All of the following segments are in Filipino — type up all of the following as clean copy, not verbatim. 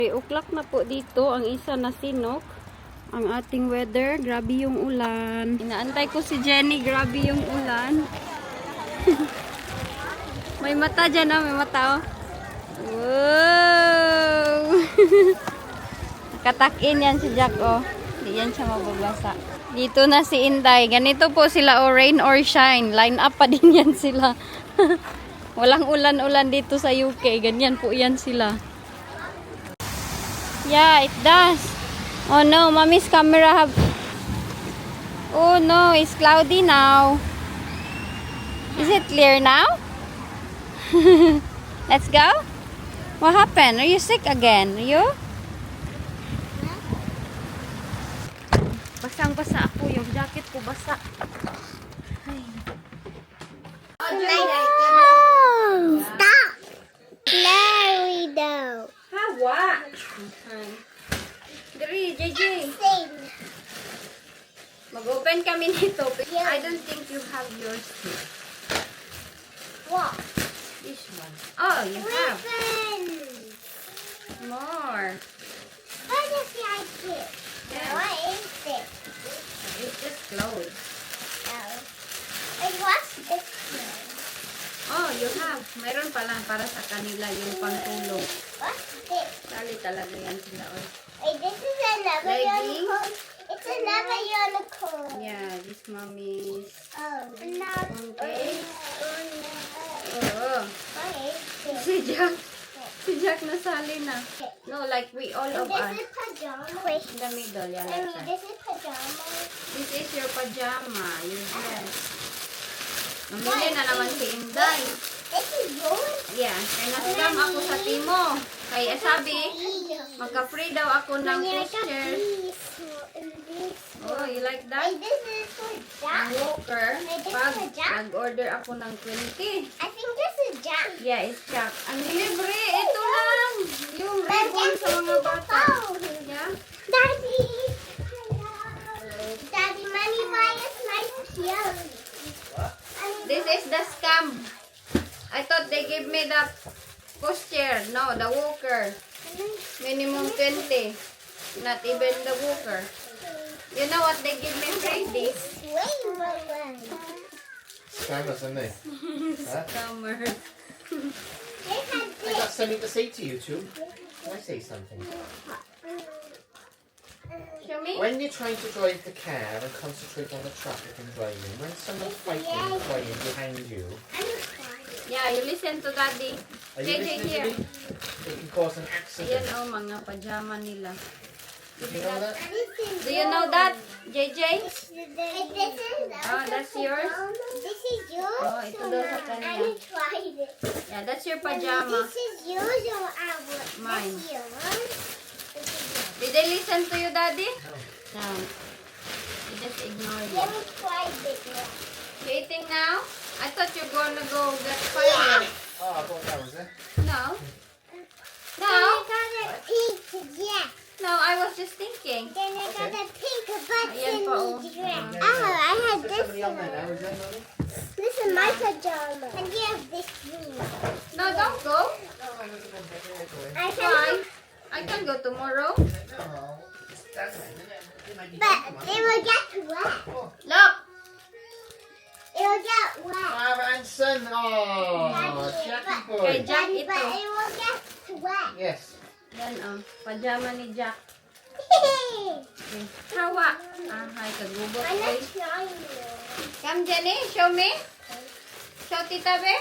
3 o'clock na po dito, ang isa na sinok. Ang ating weather, grabe yung ulan. Inaantay ko si Jenny, grabe yung ulan. May mata dyan, oh, may mata, oh. Wow! Katakin yan si Jack, oh. Hindi yan siya mababasa. Dito na si Inday. Ganito po sila, oh, rain or shine. Line up pa din yan sila. Walang ulan-ulan dito sa UK. Ganyan po yan sila. Yeah, it does. Oh no, mommy's camera have... Oh no, it's cloudy now. Is it clear now? Let's go. What happened? Are you sick again? Are you? Basang-basa ako. Yung jacket ko basa. Ay. Stop! Larry, though. Hawa! Dari, JJ. Mag-open kami nito. I don't think you have yours here. What? This one. Oh, you have. Ribbon. More. How does he like it? Yeah. What is it? It's just clothes. And what's this one? Oh, you have. Mayroon pala para sa kanila yung pangtulog. What's this? Sali talaga yan sila. Oh. Wait, this is another Lady? unicorn. It's another unicorn. Yeah, this mommy's. Oh, another. Okay. Oh, What is this? si Jack. Si Jack nasali na. No, like we all of This us. is pajama. In the middle, yeah, like that. This is pajama. This is your pajama, your dress. Mamili na naman si Inday. This is yours. Yeah, kaya na-scam ako sa Timo. Kaya sabi, magka-free daw ako ng pusher. Oh, you like that? And this is for Ang Jack. walker, This is pag for Jack. nag-order ako ng 20. I think this is Jack. Yeah, it's Jack. Ang libre, ito lang. Yung ribbon sa mga bata. Yeah? Daddy. Daddy, mommy, why is my clothes? This is the scam. I thought they give me the pushchair. No, the walker. Minimum 20. Not even the walker. You know what they give me Friday? Wait, one. Scammers, aren't they? Huh? Summer. This has I got something to say to you two. Can I say something? Show me. When you're trying to drive the car and concentrate on the traffic and driving, when someone's fighting and crying behind you, Yeah, you listen to Daddy. are you JJ listening here. to me? It can cause an Ayan accident. oh, mga pajama nila. You know that? Do you know that, JJ? Oh, that's yours? This is yours? Oh, ito daw sa kanya. I tried it. Yeah, that's your pajama. This is yours or ours? Mine. That's yours. Did they listen to you, Daddy? No. No. You just ignore Let them. me try this one. You eating now? I thought you're gonna go get fired. Oh, I thought that was it. No. Then No. I got a pink dress. No, I was just thinking. Then I got a pink button Ayan pa, oh. dress. Yeah, Oh, I had There's this somebody on there one. now, is there, Mommy? This is my pajama. And you have this green. No, don't go. No, I wasn't going to take it. I Why? can, I can go tomorrow. No. That's it, isn't it? It might be but different, it will get wet. Look. It will get wet. Father and son. Oh, Jackie Kay boy. Jack Daddy, but ito. it will get wet. Yes. Yan oh. Pajama ni Jack. Okay. Hawa. Ah, hi, kagubot. I'm not Oy. trying it. Come, Jenny. Show me. Show Tita Be.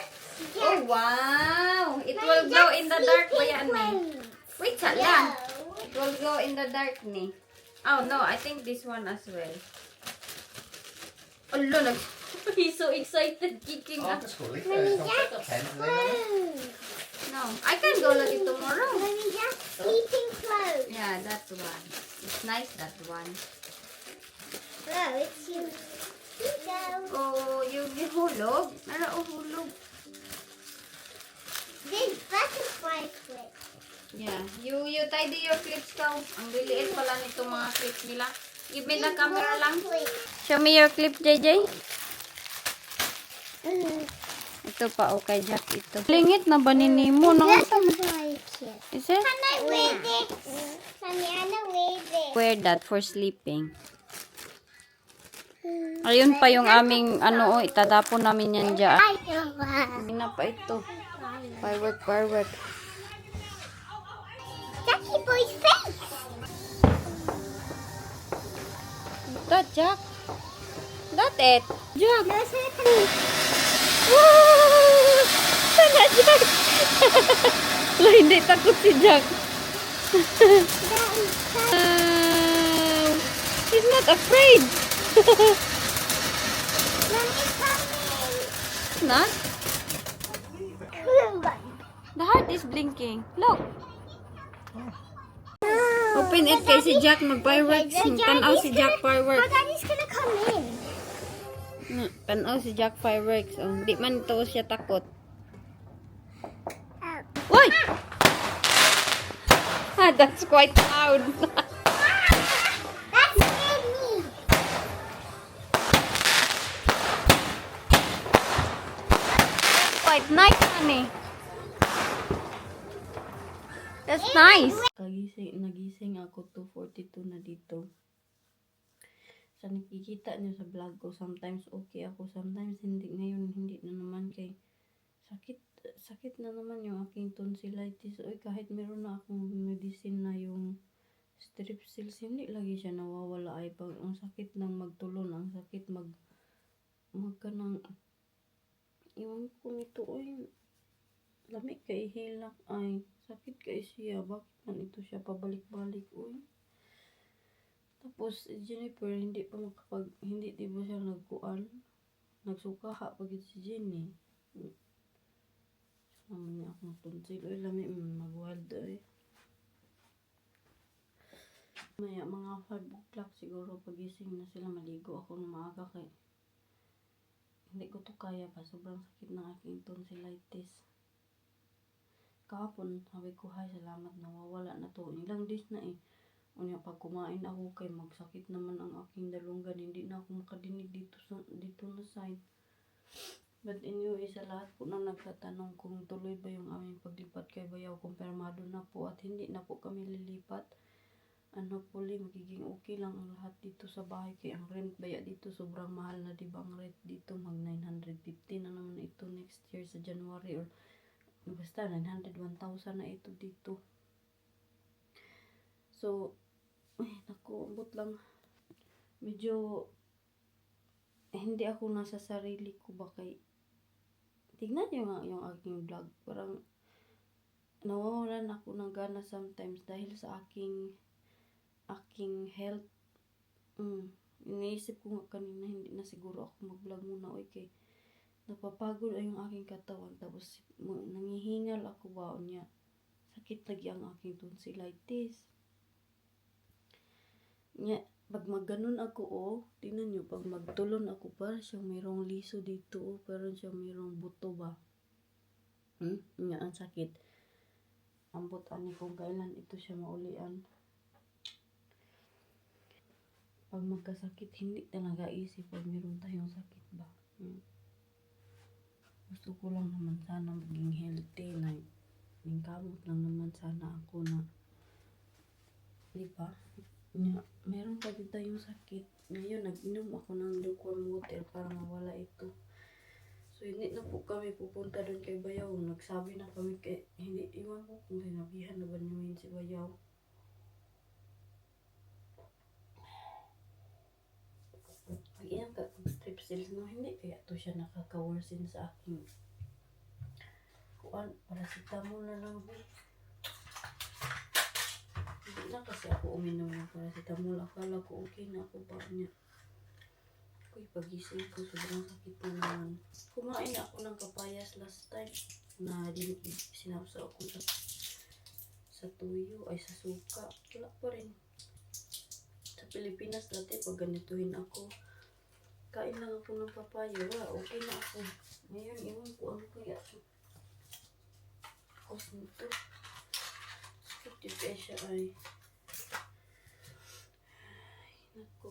Oh, wow. It will glow in the dark ba yan eh? Wait, lang. It will glow in the dark ni. Oh, no. I think this one as well. Oh, no. He's so excited kicking Oh, up. that's cool. Don't pick up pens, do they? No. I can go lagi tomorrow. Mommy, just sleeping clothes. Yeah, that one. It's nice, that one. Oh, it's you. Oh, yung hulog. Nara, oh, hulog. This butterfly clip. Yeah. You tidy your clips ka. Ang liliit pala nito mga clips nila. Give me the camera lang. Show me your clip, JJ. Ito pa, okay, Jack, ito. Lingit na ba ni Nemo? No? That's very cute. Is it? Can I wear this? Mommy, I wanna wear this. Wear that for sleeping. Ayun pa yung aming, ano, itatapon namin yan dyan. I don't want. Hindi na pa ito. Firework. Jackie boy's face. That, Jack. That it. Jack. No, it's not coming. Wow! Sana, Jack. Wala, hindi takot si Jack. He's not afraid. Mommy's coming. Not? Come on. The heart is blinking. Look. Open it kay si Jack mag-fireworks. Tanaw si Jack But fireworks. Daddy's gonna come in. Tanaw si Jack fireworks. Oh, di man to siya takot. Oh. Uy! Ah, that's quite loud. That scared me. Quite nice, honey. That's nice. Nagising ako 2:42 na dito. Sa nakikita niyo sa vlog ko, sometimes okay ako, sometimes hindi. Ngayon, hindi na naman kay sakit na naman yung aking tonsillitis. Oy, kahit meron na akong medicine na yung strepsils, hindi lagi siya nawawala. Ay, pag ang sakit ng magtulon, ang sakit magkanang, iwan ko nito, oy, lamig kay hilak, ay, sakit kay siya. Bakit man ito siya pabalik-balik, oy. Tapos, si Jennifer, hindi di ba siya nagsukaha pag si Jenny. Naman niya akong tonsil. Oy, lamig mag-wild, oy. Maya, mga 5 o'clock siguro pagising na sila, maligo ako ng maaga kay hindi ko to kaya pa. Sobrang sakit ng aking tonsillitis. Kahapon, sabi ko, hay, salamat, nawawala na to. Ilang days na eh. Unya, pag kumain ako kay magsakit naman ang aking dalunggan, hindi na ako makadinig dito na side. But anyway, sa lahat po na nagtatanong kung tuloy ba yung aming paglipat kay Bayaw, kumpirmado na po at hindi na po kami lilipat. Magiging okay lang ang lahat dito sa bahay kay ang rent baya dito sobrang mahal na, diba? Ang rent dito mag 950 na naman ito next year sa January, or basta 900, 1,000 na ito dito. So, ay, naku, ambot lang. Medyo, hindi ako nasa sarili ko ba kay, tignan nyo nga yung aking vlog. Parang, nawawalan ako ng gana sometimes dahil sa aking health. Iniisip ko nga kanina, hindi na siguro ako mag-vlog muna. Okay, napapagod ay yung aking katawan. Tapos, nangihingal ako ba niya. Sakit lagi ang aking tonsillitis. Nya, pag magganon ako, tingnan nyo, pag magtulon ako, para siyang mayroong liso dito, para siyang mayroong buto ba. Nya, ang sakit. Ambot ani kung kailan ito siya maulian. Pag magkasakit, hindi talaga isip pag meron tayong sakit ba. Gusto ko lang naman sana maging healthy na yung kamot lang naman sana ako na, di ba? Meron pa din tayong sakit. Ngayon, nag-inom ako ng lukewarm water para mawala ito. So, hindi na po kami pupunta doon kay Bayaw. Nagsabi na kami kay, hindi, iwan ko kung sinabihan na ba niyo si Bayaw. Pag-iyan ka kung strepsils, no, hindi kaya to siya nakaka-worsen sa aking kuan, paracetamol na lang ba. Hindi na kasi ako uminom ng paracetamol. Akala ko okay na ako ba niya. Uy, pagising ko, sobrang sakit na naman. Kumain ako ng papayas last time na sinapsa ako sa tuyo, ay sa suka. Wala pa rin. Sa Pilipinas dati, pag ganituhin ako, kain lang ako ng papaya. Wala, okay na ako. Ngayon, iwan ko ano kaya. Cause nito. Sakit yung kaya siya ay. Ay, nako.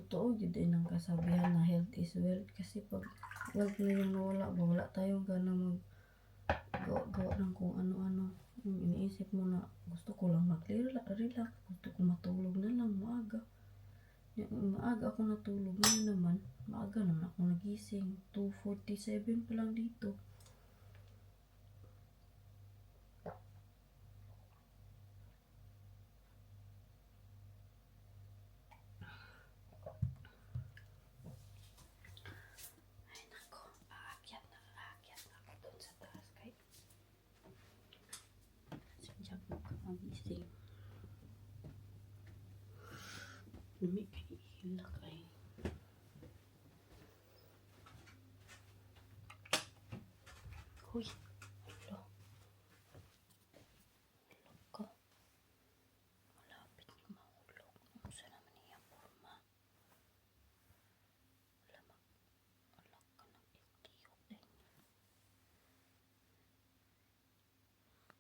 totoo yun din ang kasabihan na health is wealth. Kasi pag wealth na yung nawala ba, wala tayong gana gawa ng kung ano-ano. Yung iniisip mo na gusto ko lang mag-relax, gusto ko matulog na lang maaga. Maaga ako natulog, ngayon naman maaga naman ako nagising. 2:47 pa lang dito. Ay nako, aakyat na ako doon sa taas kahit sadyak mo ka magising. Lumi kay hilak ay. Uy.